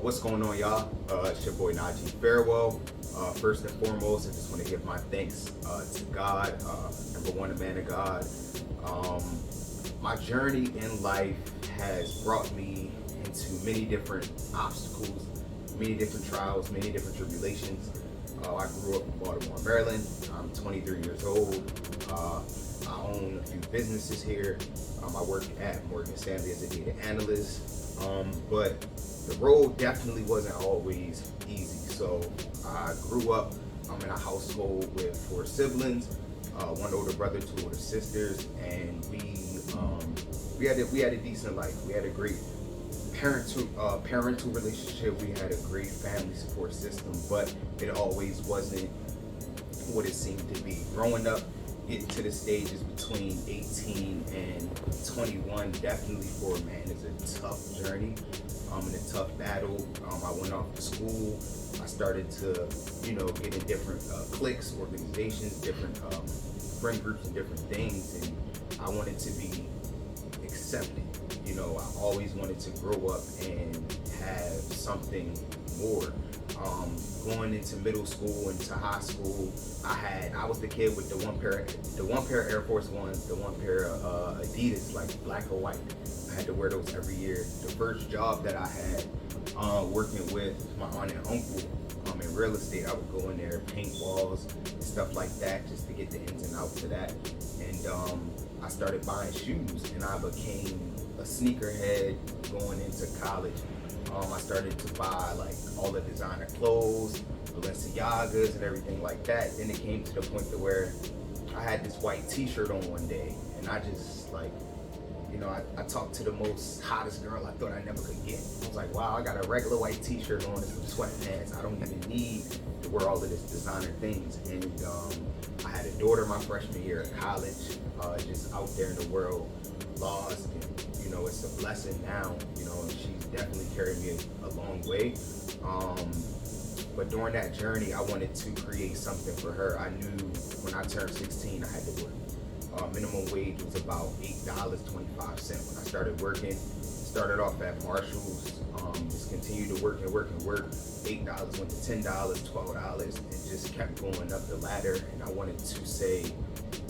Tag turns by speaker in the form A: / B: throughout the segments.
A: What's going on, y'all? It's your boy Najee Farewell. First and foremost, I just want to give my thanks to God, number one, a man of God. My journey in life has brought me into many different obstacles, many different trials, many different tribulations. I grew up in Baltimore, Maryland. I'm 23 years old. I own a few businesses here. I work at Morgan Stanley as a data analyst. But the road definitely wasn't always easy. So I grew up in a household with 4 siblings, one older brother, 2 older sisters, and we had a decent life. We had a great parental relationship. We had a great family support system, but it always wasn't what it seemed to be. Growing up, getting to the stages between 18 and 21, definitely for a man is a tough journey, and a tough battle. I went off to school. I started to, get in different cliques, organizations, different friend groups and different things, and I wanted to be accepted. I always wanted to grow up and have something more. Going into middle school, into high school, I was the kid with the one pair of Air Force Ones, the one pair of Adidas, like black or white. I had to wear those every year. The first job that I had, working with my aunt and uncle in real estate, I would go in there, paint walls, and stuff like that, just to get the ins and outs of that. And I started buying shoes, and I became a sneakerhead going into college. I started to buy like all the designer clothes, Balenciagas and everything like that. Then it came to the point to where I had this white t-shirt on one day, and I just I talked to the most hottest girl I thought I never could get. I was like, wow, I got a regular white t-shirt on and some sweatpants. I don't even need to wear all of this designer things. And I had a daughter my freshman year of college, just out there in the world, lost. And, it's a blessing now, and she's definitely carried me a long way. But during that journey, I wanted to create something for her. I knew when I turned 16, I had to work. Minimum wage was about $8.25 when I started working. Started off at Marshall's, just continued to work and work and work. $8 went to $10, $12, and just kept going up the ladder. And I wanted to say,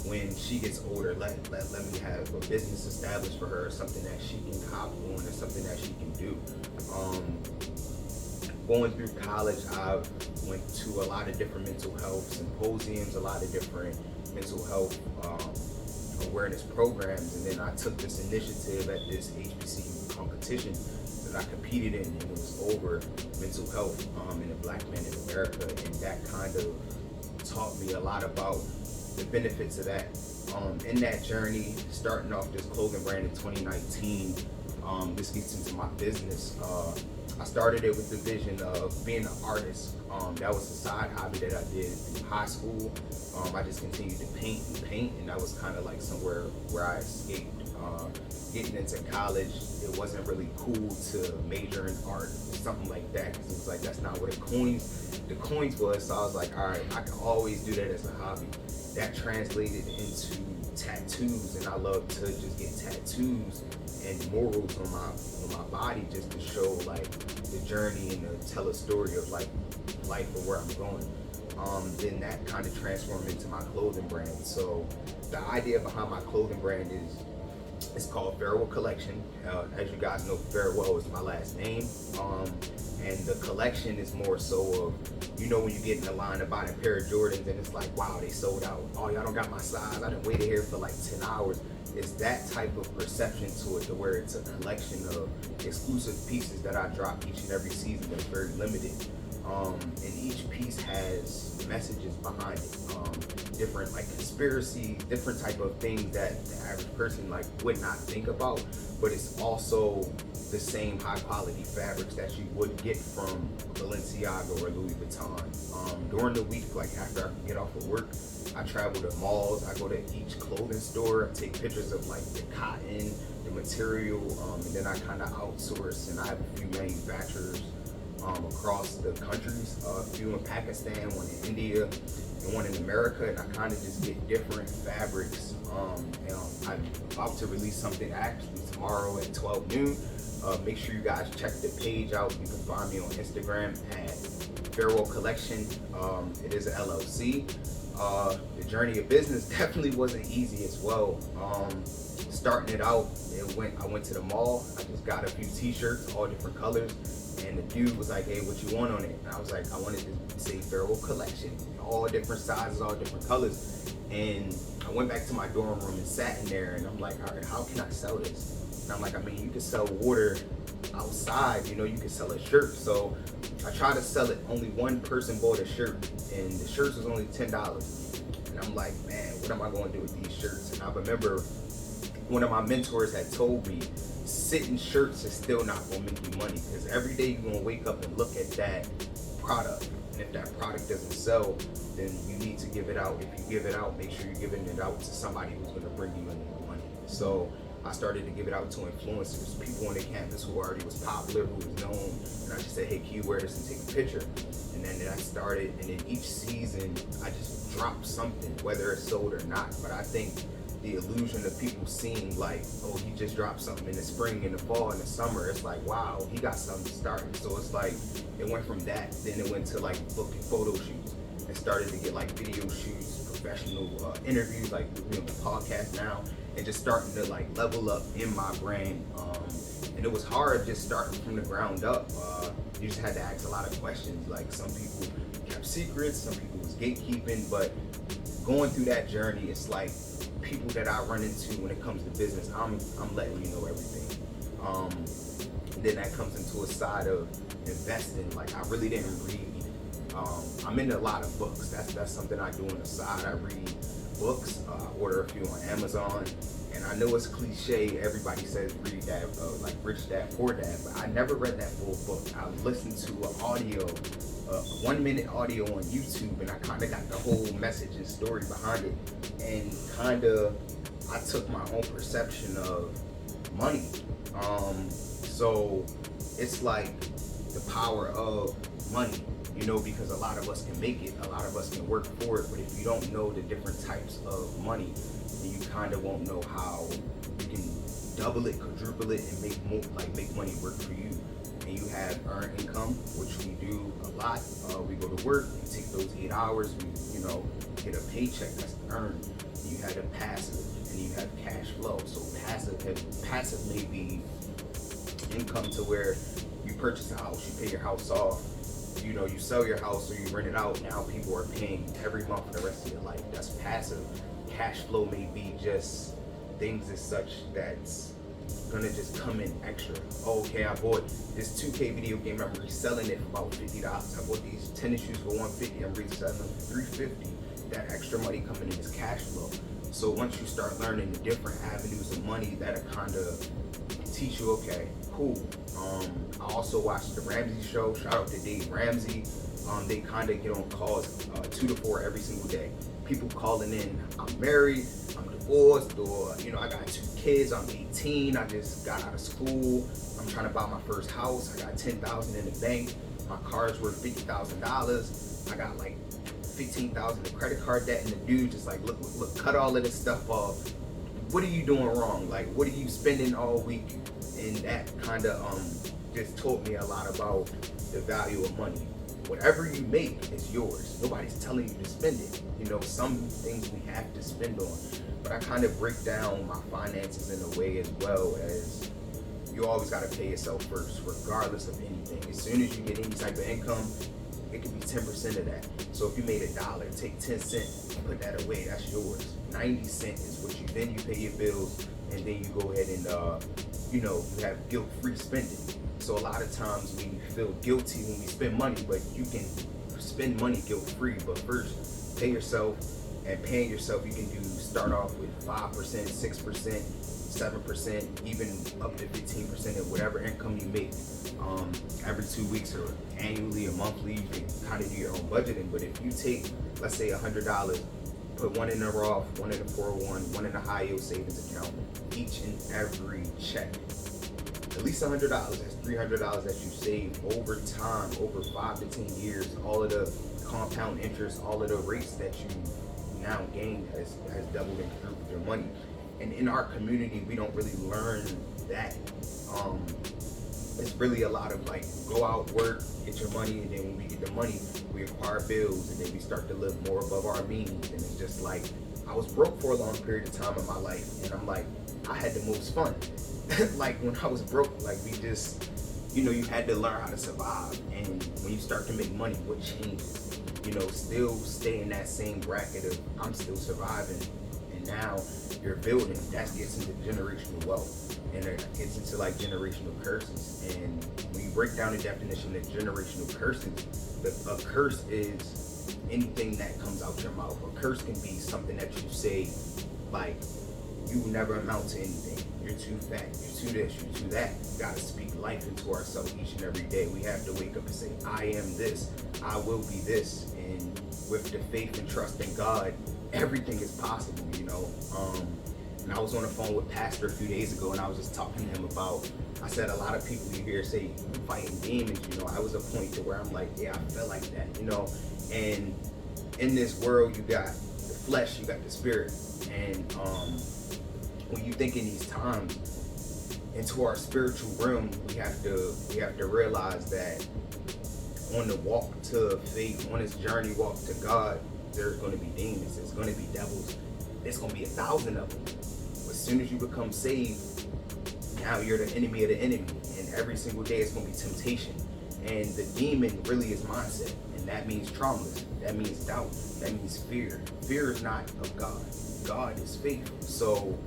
A: when she gets older, let me have a business established for her, something that she can hop on and something that she can do. Going through college, I went to a lot of different mental health symposiums, a lot of different mental health awareness programs, and then I took this initiative at this HBCU competition that I competed in, and it was over mental health and the black man in America, and that kind of taught me a lot about the benefits of that. In that journey, starting off this clothing brand in 2019, this gets into my business. I started it with the vision of being an artist. That was a side hobby that I did in high school. I just continued to paint, and that was kind of like somewhere where I escaped. Getting into college, it wasn't really cool to major in art, something like that, because it was like, that's not what the coins was. So I was like, all right, I can always do that as a hobby. That translated into tattoos, and I love to just get tattoos and murals on my body, just to show like the journey and to tell a story of like life or where I'm going. Then that kind of transformed into my clothing brand. So the idea behind my clothing brand is, it's called Farewell Collection. As you guys know, Farewell is my last name. And the collection is more so of, when you get in the line to buy a pair of Jordans and it's like, wow, they sold out. Oh, y'all don't got my size. I done waited here for like 10 hours. It's that type of perception to it, to where it's a collection of exclusive pieces that I drop each and every season that's very limited. And each piece has messages behind it. Different like conspiracy, different type of things that the average person like would not think about, but it's also the same high quality fabrics that you would get from Balenciaga or Louis Vuitton. During the week, like after I get off of work, I travel to malls. I go to each clothing store, I take pictures of like the cotton, the material, and then I kind of outsource, and I have a few manufacturers across the countries, a few in Pakistan, one in India, and one in America, and I kind of just get different fabrics. I'm about to release something actually tomorrow at 12 noon. Make sure you guys check the page out. You can find me on Instagram at Farewell Collection. It is an LLC. The journey of business definitely wasn't easy as well. Starting it out, I went to the mall. I just got a few t-shirts, all different colors. And the dude was like, hey, what you want on it? And I was like, I wanted to say Farewell Collection. All different sizes, all different colors. And I went back to my dorm room and sat in there, and I'm like, all right, how can I sell this? And I'm like, I mean, you can sell water outside, you can sell a shirt. So I tried to sell it. Only one person bought a shirt, and the shirts was only $10. And I'm like, man, what am I going to do with these shirts? And I remember one of my mentors had told me, sitting shirts is still not going to make you money, because every day you're going to wake up and look at that product. And if that product doesn't sell, then you need to give it out. If you give it out, make sure you're giving it out to somebody who's going to bring you in more money. So I started to give it out to influencers, people on the campus who already was popular, who was known. And I just said, hey, can you wear this and take a picture? And then I started, and then each season I just dropped something, whether it's sold or not. But I think the illusion of people seeing like, oh, he just dropped something in the spring, in the fall, in the summer. It's like, wow, he got something started. So it's like, it went from that, then it went to like booking photo shoots, and started to get like video shoots, professional interviews, like the podcast now, and just starting to like level up in my brand. And it was hard just starting from the ground up. You just had to ask a lot of questions. Like, some people kept secrets, some people was gatekeeping, but going through that journey, it's like people that I run into when it comes to business, I'm letting you know everything. Then that comes into a side of investing. Like, I really didn't read. I'm into a lot of books. That's something I do on the side. I read books. I order a few on Amazon. And I know it's cliche. Everybody says read that, like Rich Dad Poor Dad, but I never read that full book. I listened to an audio, 1 minute audio on YouTube, and I kind of got the whole message and story behind it. And kind of, I took my own perception of money. So it's like the power of money, because a lot of us can make it, a lot of us can work for it, but if you don't know the different types of money, then you kind of won't know how you can double it, quadruple it, and make money work for you. And you have earned income, which we do a lot. We go to work, we take those 8 hours, we get a paycheck that's earned. And you have the passive, and you have cash flow. So passive may be income to where you purchase a house, you pay your house off, you sell your house or you rent it out. Now people are paying every month for the rest of your life. That's passive. Cash flow may be just things as such that's gonna just come in extra. Oh, okay, I bought this 2K video game, I'm reselling it for about $50. I bought these tennis shoes for $150, I'm reselling them for $350. That extra money coming in is cash flow. So once you start learning the different avenues of money, that'll kind of teach you, okay, cool. I also watched the Ramsey show. Shout out to Dave Ramsey. They kind of get on calls 2 to 4 every single day. People calling in, I'm married, I'm divorced, or I got 2 kids, I'm 18, I just got out of school, I'm trying to buy my first house, I got $10,000 in the bank, my car's worth $50,000, I got like $15,000 in credit card debt, and the dude just like, look, cut all of this stuff off. What are you doing wrong? Like, what are you spending all week? And that kind of just taught me a lot about the value of money. Whatever you make is yours. Nobody's telling you to spend it. Some things we have to spend on. But I kind of break down my finances in a way as well as you always got to pay yourself first, regardless of anything. As soon as you get any type of income, it could be 10% of that. So if you made $1, take 10 cents and put that away. That's yours. 90 cents is what then you pay your bills, and then you go ahead and you have guilt-free spending. So a lot of times we feel guilty when we spend money, but you can spend money guilt-free. But first, pay yourself, and paying yourself, you can start off with 5%, 6%, 7%, even up to 15% of whatever income you make. Every 2 weeks or annually or monthly, you can kind of do your own budgeting. But if you take, let's say $100, put one in the Roth, one in the 401, one in the high yield savings account, each and every check, at least $100, that's $300 that you save over time, over 5 to 10 years. All of the compound interest, all of the rates that you now gain has doubled and quadrupled your money. And in our community, we don't really learn that it's really a lot of like go out, work, get your money, and then when we get the money, we acquire bills, and then we start to live more above our means. And it's just like I was broke for a long period of time in my life, and I'm like, I had the most fun. Like when I was broke, like we just, you had to learn how to survive. And when you start to make money, what changes? Still stay in that same bracket of I'm still surviving, and now you're building. That gets into generational wealth, and it gets into like generational curses. And when you break down the definition of generational curses, a curse is anything that comes out your mouth. A curse can be something that you say, like, you will never amount to anything. You're too fat, you're too this, you're too that. We gotta speak life into ourselves each and every day. We have to wake up and say, I am this, I will be this. And with the faith and trust in God, everything is possible, And I was on the phone with Pastor a few days ago, and I was just talking to him about, I said, a lot of people you hear say fighting demons, I was a point to where I'm like, yeah, I feel like that, And in this world, you got the flesh, you got the spirit. And when you think in these times into our spiritual realm, we have to realize that on the walk to faith, on this journey walk to God, there's going to be demons, there's going to be devils, there's going to be 1,000 of them. As soon as you become saved, now you're the enemy of the enemy, and every single day it's going to be temptation. And the demon really is mindset, and that means traumas, that means doubt, that means fear. Fear is not of God. God is faithful. So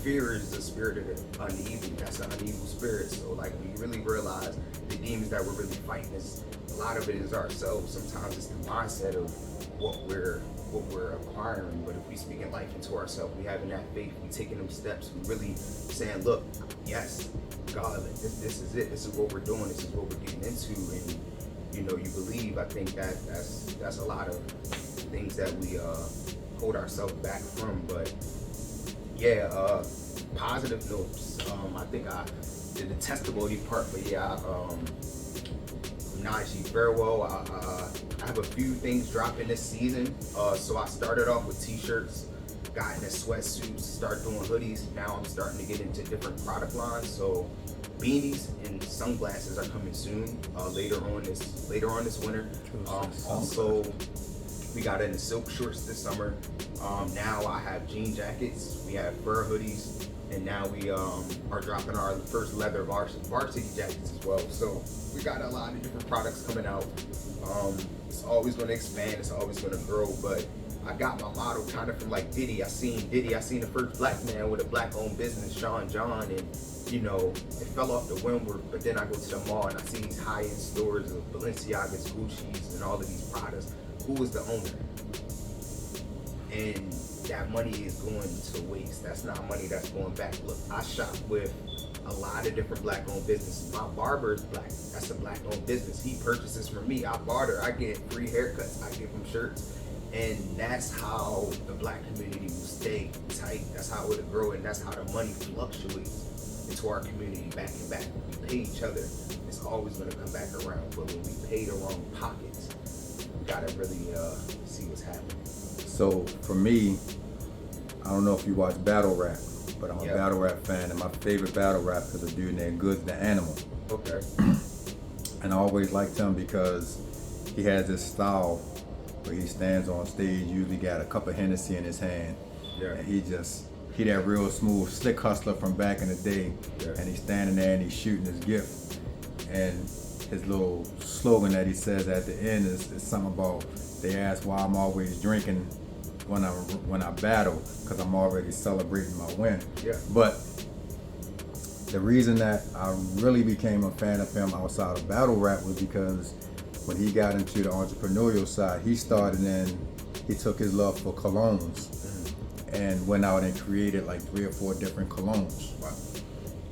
A: fear is the spirit of the uneven. That's an uneven spirit. So like when you really realize the demons that we're really fighting, a lot of it is ourselves. Sometimes it's the mindset of what we're acquiring. But if we speaking life into ourselves, we having that faith, we taking them steps, we really saying, look, yes, God, this is it. This is what we're doing. This is what we're getting into. And you believe. I think that's a lot of things that we hold ourselves back from. But yeah, positive notes. I think I did the testimony part, but yeah, Najee Farewell. I have a few things dropping this season. So I started off with t-shirts, got into sweatsuits, start doing hoodies. Now I'm starting to get into different product lines. So beanies and sunglasses are coming soon. Later on this winter. Also, we got into silk shorts this summer. Now I have jean jackets. We have fur hoodies. And now we are dropping our first leather varsity jackets as well. So we got a lot of different products coming out. It's always going to expand. It's always going to grow. But I got my model kind of from like Diddy. I seen the first black man with a black-owned business, Sean John, and it fell off the windward. But then I go to the mall and I see these high-end stores of Balenciagas, Gucci's, and all of these products. Who is the owner? And that money is going to waste. That's not money that's going back. Look, I shop with a lot of different black-owned businesses. My barber is black. That's a black-owned business. He purchases from me. I barter. I get free haircuts. I give him shirts. And that's how the black community will stay tight. That's how it'll grow, and that's how the money fluctuates into our community back and back. We pay each other. It's always going to come back around. But when we pay the wrong pockets, we got to really see what's happening.
B: So for me, I don't know if you watch battle rap, but I'm a battle rap fan, and my favorite battle rap is a dude named Goods the Animal.
A: Okay.
B: And I always liked him because he has this style where he stands on stage, usually got a cup of Hennessy in his hand, and he that real smooth, slick hustler from back in the day, and he's standing there and he's shooting his gift, and his little slogan that he says at the end is something about, they ask why I'm always drinking when I battle, because I'm already celebrating my win. But the reason that I really became a fan of him outside of battle rap was because when he got into the entrepreneurial side, he took his love for colognes and went out and created like 3 or 4 different colognes.
A: Wow.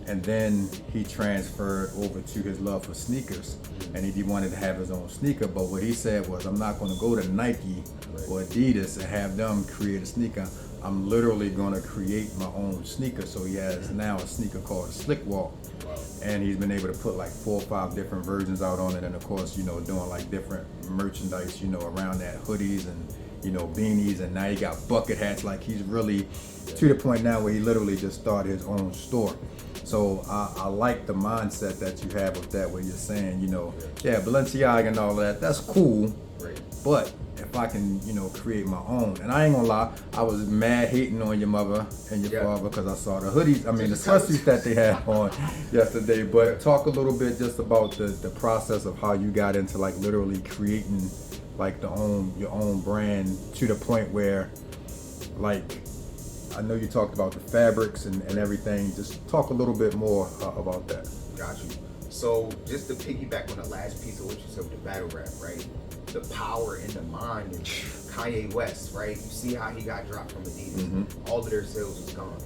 B: And then he transferred over to his love for sneakers, and he wanted to have his own sneaker. But what he said was, I'm not going to go to Nike or Adidas and have them create a sneaker. I'm literally going to create my own sneaker. So he has now a sneaker called a Slick Walk.
A: Wow.
B: And he's been able to put like 4 or 5 different versions out on it. And of course, doing like different merchandise, around that, hoodies and, beanies. And now he got bucket hats. Like he's really to the point now where he literally just started his own store. So I like the mindset that you have with that, where you're saying, yeah, Balenciaga and all of that, that's cool,
A: Right.
B: but if I can, create my own. And I ain't gonna lie, I was mad hating on your mother and your father because I saw the hoodies, the sweatsuits that they had on yesterday. But talk a little bit just about the process of how you got into like literally creating like your own brand to the point where, like, I know you talked about the fabrics and everything. Just talk a little bit more about that.
A: Got you. So just to piggyback on the last piece of what you said with the battle rap, right? The power in the mind and Kanye West, right? You see how he got dropped from Adidas.
B: Mm-hmm.
A: All of their sales was gone.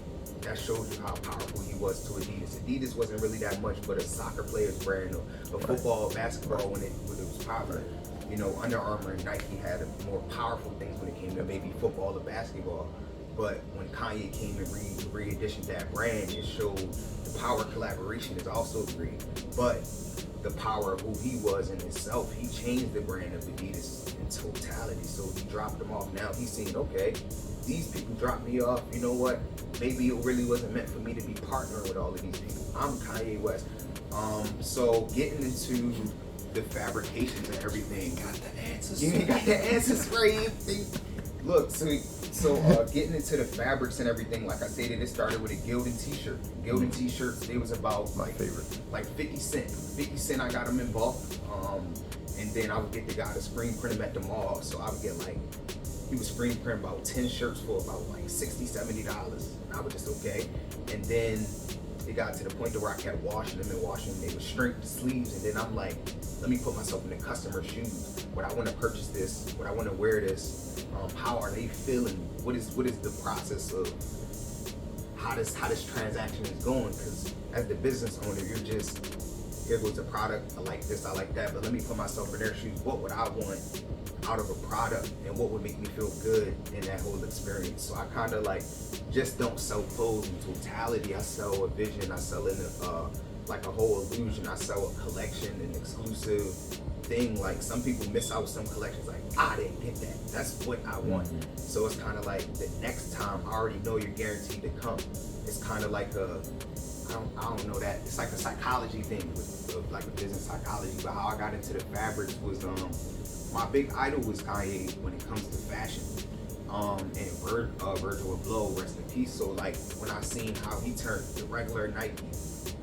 A: That shows you how powerful he was to Adidas. Adidas wasn't really that much but a soccer player's brand, or football, basketball when it was popular. Under Armour and Nike had more powerful things when it came to maybe football or basketball. But when Kanye came and re-editioned that brand, it showed the power of collaboration is also great. But the power of who he was in himself, he changed the brand of Adidas in totality. So he dropped them off. Now he's saying, okay, these people dropped me off. You know what? Maybe it really wasn't meant for me to be partnering with all of these people. I'm Kanye West. So getting into the fabrications and everything.
B: Got the answers.
A: You got the answers for you. Look, so getting into the fabrics and everything, like I stated, it started with a Gildan t-shirt. Gildan t-shirts, they was about
B: my favorite,
A: like 50 cent. 50 cent, I got them in bulk. And then I would get the guy to screen print them at the mall. So I would get he would screen print about 10 shirts for about like $60, $70. And I was just okay. And then it got to the point to where I kept washing them. They would shrink the sleeves. And then I'm like, let me put myself in the customer's shoes. Would I want to purchase this? Would I want to wear this? How are they feeling? What is the process of how this transaction is going? Because as the business owner, you're just, here goes the product. I like this, I like that. But let me put myself in their shoes. What would I want out of a product, and what would make me feel good in that whole experience? So I kind of just don't sell clothes in totality. I sell a vision. I sell in a whole illusion. I sell a collection, an exclusive thing. Like some people miss out some collections. I didn't get that. That's what I want.
B: Mm-hmm.
A: So it's kind of like the next time I already know you're guaranteed to come. It's kind of like I don't know that. It's like a psychology thing with like a business psychology. But how I got into the fabrics was my big idol was Kanye when it comes to fashion. And Virgil Abloh, rest in peace. So when I seen how he turned the regular Nike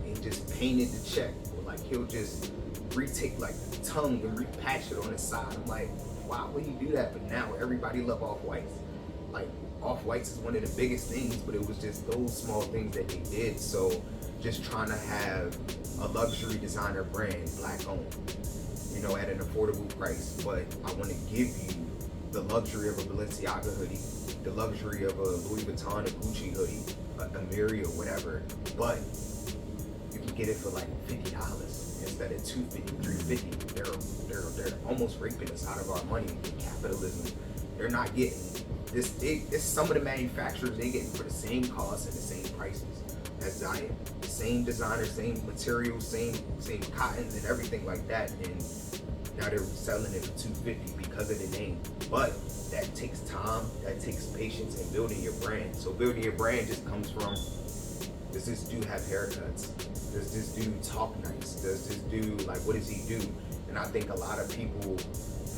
A: and just painted the check, or he'll just retake the tongue and repatch it on the side. I'm like, why would he do that? But now everybody love Off-Whites. Off-Whites is one of the biggest things, but it was just those small things that they did. So just trying to have a luxury designer brand, black owned, at an affordable price. But I want to give you the luxury of a Balenciaga hoodie, the luxury of a Louis Vuitton, a Gucci hoodie, a Miri or whatever. But you can get it for $50 instead of $250, $350. They're almost raping us out of our money in capitalism. They're not getting this. Some of the manufacturers, they getting for the same cost and the same prices as Zion. Same designer, same materials, same cottons and everything like that. And now they're selling it for $250 because of the name. But that takes time, that takes patience in building your brand. So building your brand just comes from, does this dude have haircuts? Does this dude talk nice? Does this dude, what does he do? And I think a lot of people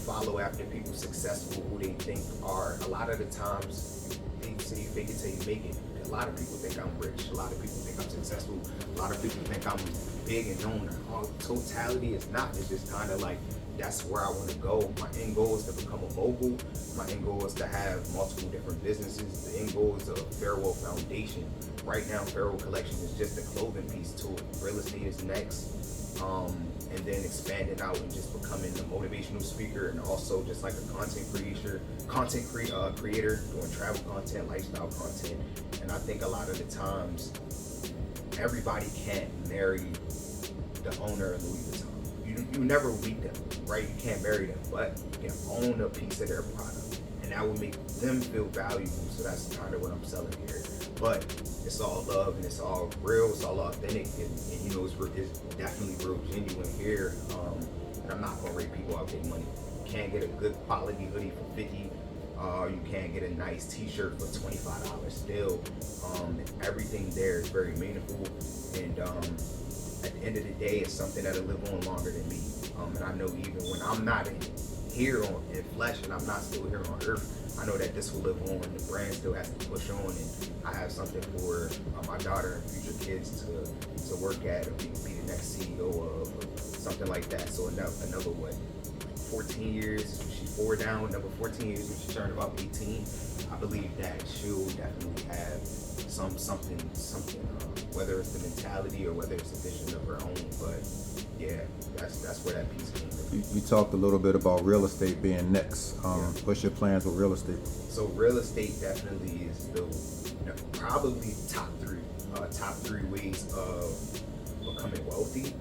A: follow after people successful who they think are, a lot of the times, they say you fake it till you make it. A lot of people think I'm rich. A lot of people think I'm successful. A lot of people think I'm big and known. All totality is not. It's just kind of that's where I want to go. My end goal is to become a mogul. My end goal is to have multiple different businesses. The end goal is a Farewell Foundation. Right now, Farewell Collection is just a clothing piece to it. Real estate is next. And then expanding out and just becoming a motivational speaker, and also just a content creator, doing travel content, lifestyle content. And I think a lot of the times, everybody can't marry the owner of Louis Vuitton. You never meet them, right? You can't marry them, but you can own a piece of their product, and that will make them feel valuable. So that's kind of what I'm selling here. But it's all love and it's all real, it's all authentic, and it's definitely real genuine here. And I'm not gonna rate people out their money. You can't get a good quality hoodie for $50, You can get a nice t-shirt for $25 still. Everything there is very meaningful, and at the end of the day, it's something that'll live on longer than me. And I know even when I'm not in flesh and I'm not still here on earth, I know that this will live on. The brand still has to push on, and I have something for my daughter and future kids to work at, or be the next CEO of, or something like that. So another what, 14 years, she 4 down, another 14 years when she turned about 18. I believe that she'll definitely have something, whether it's the mentality or whether it's a vision of her own. But yeah, that's where that piece came from.
B: You talked a little bit about real estate being next. What's your plans with real estate?
A: So real estate definitely is probably top three ways of becoming wealthy.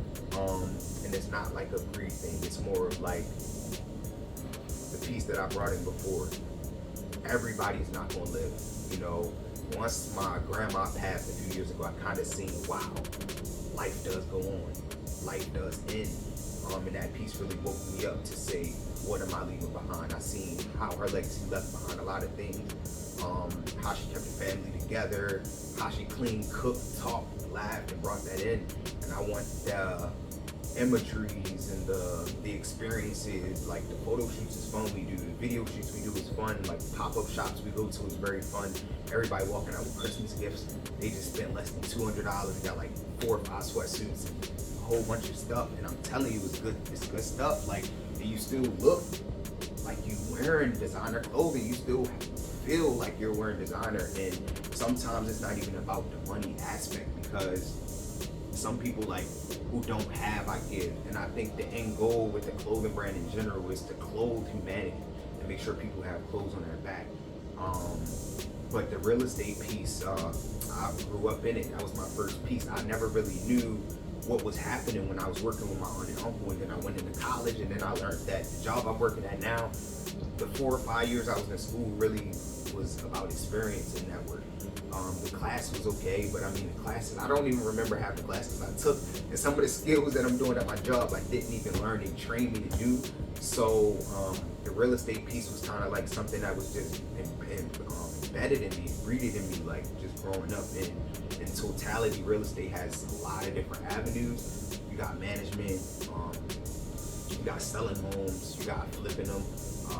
A: And it's not like a greed thing. It's more of like the piece that I brought in before. Everybody's not gonna live. You know, once my grandma passed a few years ago, I kind of seen, wow, life does go on. Life does end. And that piece really woke me up to say, what am I leaving behind? I seen how her legacy left behind a lot of things. How she kept the family together, how she cleaned, cooked, talked, laughed, and brought that in. And I want the imageries and the experiences, like the photo shoots is fun, we do the video shoots we do is fun, like pop-up shops we go to is very fun. Everybody walking out with Christmas gifts, they just spent less than $200, got like 4 or 5 sweatsuits and a whole bunch of stuff, and I'm telling you, it's good stuff. Like, and you still look like you wearing designer clothing, you still feel like you're wearing designer. And sometimes it's not even about the money aspect, because some people like who don't have, I give. And I think the end goal with the clothing brand in general is to clothe humanity and make sure people have clothes on their back. But the real estate piece, I grew up in it. That was my first piece. I never really knew what was happening when I was working with my aunt and uncle, and then I went into college, and then I learned that the job I'm working at now, the 4 or 5 years I was in school really was about experience and network. The class was okay, but I mean the classes, I don't even remember half the classes I took, and some of the skills that I'm doing at my job I didn't even learn. They trained me to do. So the real estate piece was kind of like something that was just embedded in me, breeded in me, like just growing up. In totality, real estate has a lot of different avenues. You got management, you got selling homes, you got flipping them.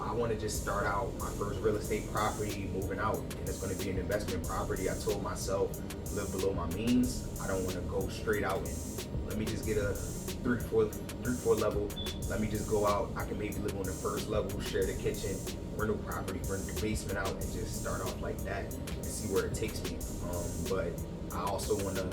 A: I want to just start out my first real estate property, moving out, and it's going to be an investment property. I told myself, live below my means. I don't want to go straight out and let me just get a 3-4 level. Let me just go out. I can maybe live on the first level, share the kitchen, rental property, rent the basement out, and just start off like that and see where it takes me. But I also want to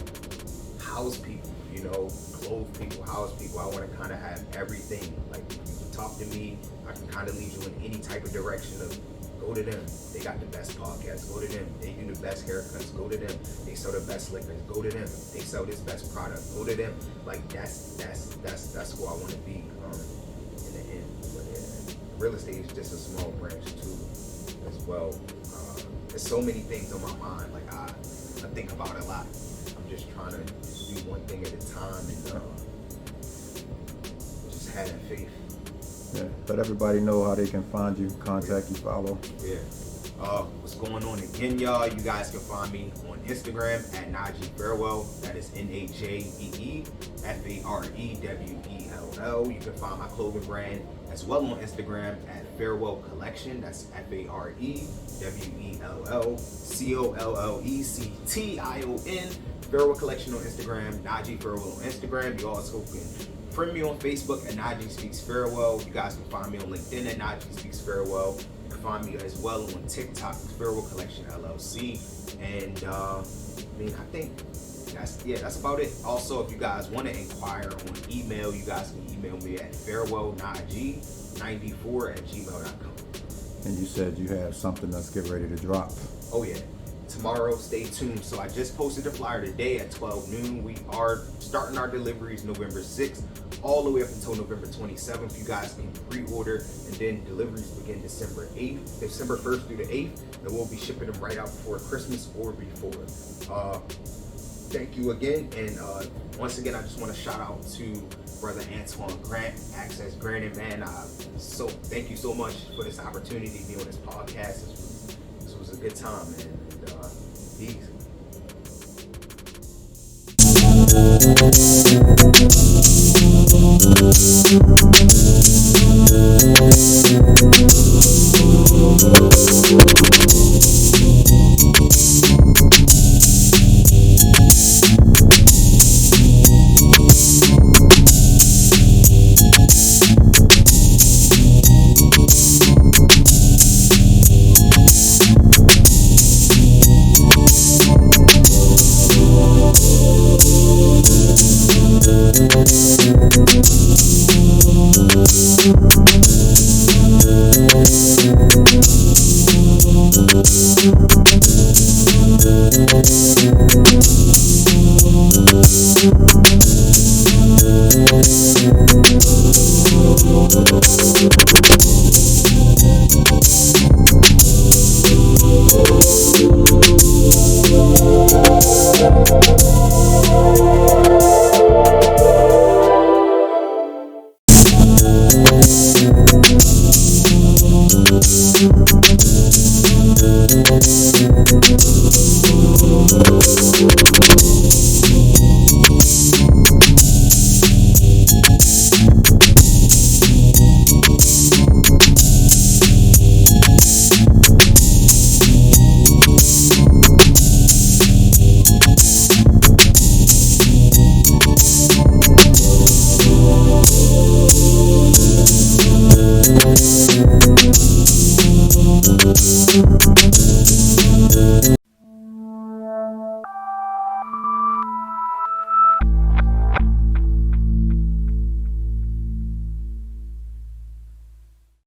A: house people, you know, clothe people, house people. I want to kind of have everything. Like, you can talk to me, I can kind of lead you in any type of direction of, go to them. They got the best podcasts, go to them. They do the best haircuts, go to them. They sell the best liquors, go to them. They sell this best product, go to them. Like, that's who I want to be in the end. But yeah, real estate is just a small branch too, as well. There's so many things on my mind. Like, I think about it a lot. I'm just trying to just do one thing at a time, and just have that faith.
B: Yeah, let everybody know how they can find you, contact you, follow.
A: Yeah. What's going on again, y'all? You guys can find me on Instagram at Najee Farewell. That is NajeeFarewell. You can find my clothing brand as well on Instagram at Farewell Collection. That's FarewellCollection. Farewell Collection on Instagram. Najee Farewell on Instagram. You also can friend me on Facebook at Najee Speaks Farewell. You guys can find me on LinkedIn at Najee Speaks Farewell. You can find me as well on TikTok, Farewell Collection LLC. And I think that's about it. Also, if you guys want to inquire on email, you guys can email me at farewellnajee94@gmail.com.
B: And you said you have something that's getting ready to drop.
A: Oh yeah. Tomorrow, stay tuned. So I just posted a flyer today at 12 noon. We are starting our deliveries November 6th all the way up until November 27th. You guys can pre-order, and then deliveries begin December 1st through the 8th, and we'll be shipping them right out before Christmas or before. thank you again. And once again, I just want to shout out to Brother Antoine Grant, Access Granted, man. So thank you so much for this opportunity to be on this podcast. This was a good time, man. And, peace.